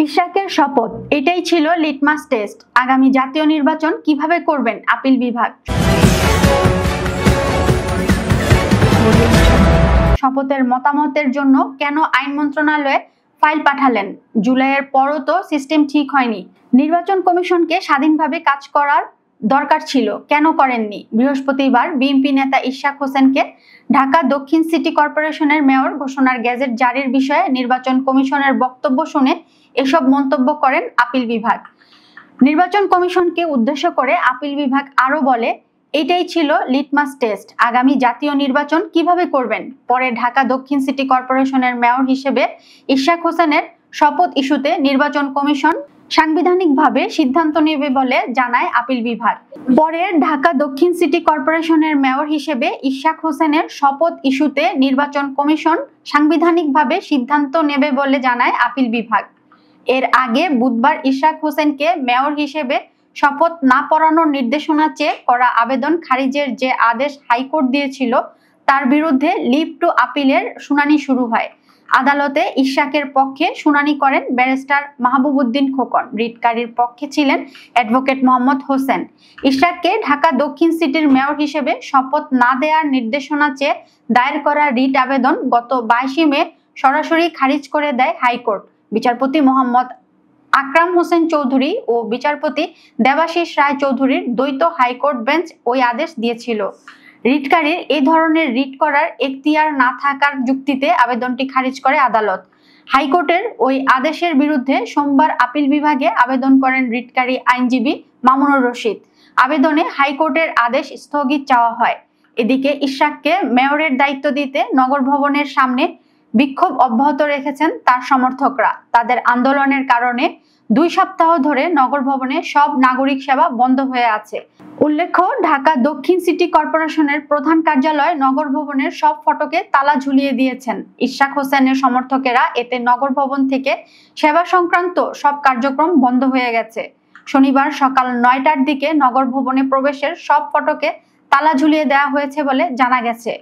ইশরাকের শপথ, এটাই ছিল লিটমাস টেস্ট। আগামী জাতীয় নির্বাচন কিভাবে করবেন আপিল বিভাগ। শপথের মতামতের জন্য কেন আইন মন্ত্রণালয়ে ফাইল পাঠালেন? জুলাইয়ের পরও তো সিস্টেম ঠিক হয়নি। নির্বাচন কমিশনকে স্বাধীনভাবে কাজ করার দরকার ছিল, কেন করেননি? বৃহস্পতিবার বিএনপি নেতা ইশরাক হোসেনকে ঢাকা দক্ষিণ সিটি কর্পোরেশনের মেয়র ঘোষণার গেজেট জারির বিষয়ে নির্বাচন কমিশনের বক্তব্য শুনে এসব মন্তব্য করেন আপিল বিভাগ। নির্বাচন কমিশনকে উদ্দেশ্য করে আপিল বিভাগ আরো বলে, এটাই ছিল লিটমাস টেস্ট। আগামী জাতীয় নির্বাচন কিভাবে করবেন। পরে ঢাকা দক্ষিণ সিটি কর্পোরেশনের মেয়র হিসেবে ইশরাক হোসেনের শপথ ইস্যুতে নির্বাচন কমিশন সাংবিধানিকভাবে সিদ্ধান্ত নেবে বলে জানায় আপিল বিভাগ। পরে ঢাকা দক্ষিণ সিটি কর্পোরেশনের মেয়র হিসেবে ইশরাক হোসেনের শপথ ইস্যুতে নির্বাচন কমিশন সাংবিধানিকভাবে সিদ্ধান্ত নেবে বলে জানায় আপিল বিভাগ। এর আগে বুধবার ইশরাক হোসেনকে মেয়র হিসেবে শপথ না পড়ানোর নির্দেশনা চেয়ে করা আবেদন খারিজের যে আদেশ হাইকোর্ট দিয়েছিল, তার বিরুদ্ধে লিভ টু আপিলের শুনানি শুরু হয়। আদালতে ইশরাকের পক্ষে শুনানি করেন ব্যারিস্টার মাহবুব উদ্দিন খোকন। রিটকারীর পক্ষে ছিলেন অ্যাডভোকেট মোহাম্মদ হোসেন। ইশরাককে ঢাকা দক্ষিণ সিটির মেয়র হিসেবে শপথ না দেওয়ার নির্দেশনা চেয়ে দায়ের করা রিট আবেদন গত 22 মে সরাসরি খারিজ করে দেয় হাইকোর্ট। বিচারপতি মোহাম্মদ আকরাম হোসেন চৌধুরী ও বিচারপতি দেবাশিস রায় চৌধুরীর দ্বৈত হাইকোর্ট বেঞ্চ ওই আদেশ দিয়েছিল। রিটকারীর এই ধরনের রিট করার এখতিয়ার না থাকার যুক্তিতে আবেদনটি খারিজ করে আদালত। হাইকোর্টের ওই আদেশের বিরুদ্ধে সোমবার আপিল বিভাগে আবেদন করেন রিটকারী আইনজীবী মামুনুর রশিদ। আবেদনে হাইকোর্টের আদেশ স্থগিত চাওয়া হয়। এদিকে ইশরাককে মেয়রের দায়িত্ব দিতে নগর ভবনের সামনে বিক্ষোভ অব্যাহত রেখেছেন তার সমর্থকরা। তাদের আন্দোলনের কারণে 2 সপ্তাহ ধরে নগর ভবনে সব নাগরিক সেবা বন্ধ হয়ে আছে। উল্লেখ্য, ঢাকা দক্ষিণ সিটি কর্পোরেশনের প্রধান কার্যালয় নগর ভবনের সব ফটকে তালা ঝুলিয়ে দিয়েছেন ইশরাক হোসেনের সমর্থকেরা। এতে নগর ভবন থেকে সেবা সংক্রান্ত সব কার্যক্রম বন্ধ হয়ে গেছে। শনিবার সকাল 9টার দিকে নগর ভবনে প্রবেশের সব ফটকে তালা ঝুলিয়ে দেওয়া হয়েছে বলে জানা গেছে।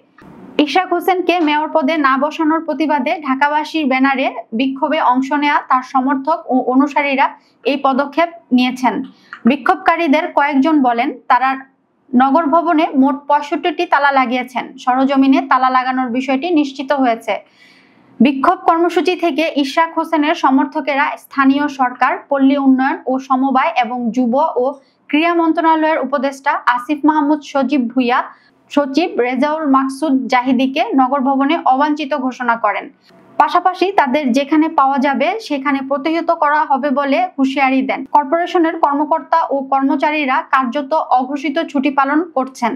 ইশরাক হোসেনকে মেয়র পদে না বসানোর প্রতিবাদে ঢাকাবাসীর ব্যানারে বিক্ষোভে অংশ নেওয়া তার সমর্থক ও অনুসারীরা এই পদক্ষেপ নিয়েছেন। বিক্ষোভকারীদের কয়েকজন বলেন, তারা নগর ভবনে মোট 65টি তালা লাগিয়েছেন। সরজমিনে তালা লাগানোর বিষয়টি নিশ্চিত হয়েছে। বিক্ষোভ কর্মসূচি থেকে ইশরাক হোসেনের সমর্থকেরা স্থানীয় সরকার, পল্লী উন্নয়ন ও সমবায় এবং যুব ও ক্রীড়া মন্ত্রণালয়ের উপদেষ্টা আসিফ মাহমুদ সজীব ভুইয়া, সচিব রেজাউল মাকসুদ জাহিদীকে নগর ভবনে অবাঞ্ছিত ঘোষণা করেন। পাশাপাশি তাদের যেখানে পাওয়া যাবে সেখানে প্রতিহত করা হবে বলে হুঁশিয়ারি দেন। কর্পোরেশনের কর্মকর্তা ও কর্মচারীরা কার্যত অঘোষিত ছুটি পালন করছেন।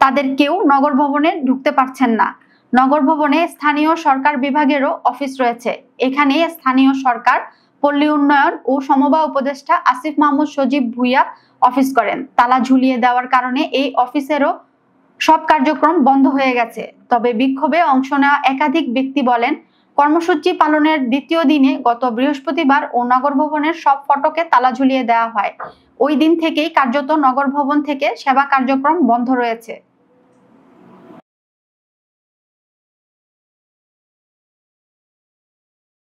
তাদের কেউ নগর ভবনে ঢুকতে পারছেন না। নগর ভবনে স্থানীয় সরকার বিভাগেরও অফিস রয়েছে। এখানে স্থানীয় সরকার, পল্লী উন্নয়ন ও সমবায় উপদেষ্টা আসিফ মাহমুদ সজীব ভুইয়া অফিস করেন। তালা ঝুলিয়ে দেওয়ার কারণে এই অফিসেরও সব কার্যক্রম বন্ধ হয়ে গেছে। তবে বিক্ষোভে অংশ নেওয়া একাধিক ব্যক্তি বলেন, কর্মসূচি পালনের দ্বিতীয় দিনে গত বৃহস্পতিবার ও নগর ভবনের সব ফটকে তালা ঝুলিয়ে দেওয়া হয়। ওই দিন থেকেই কার্যত নগর ভবন থেকে সেবা কার্যক্রম বন্ধ রয়েছে।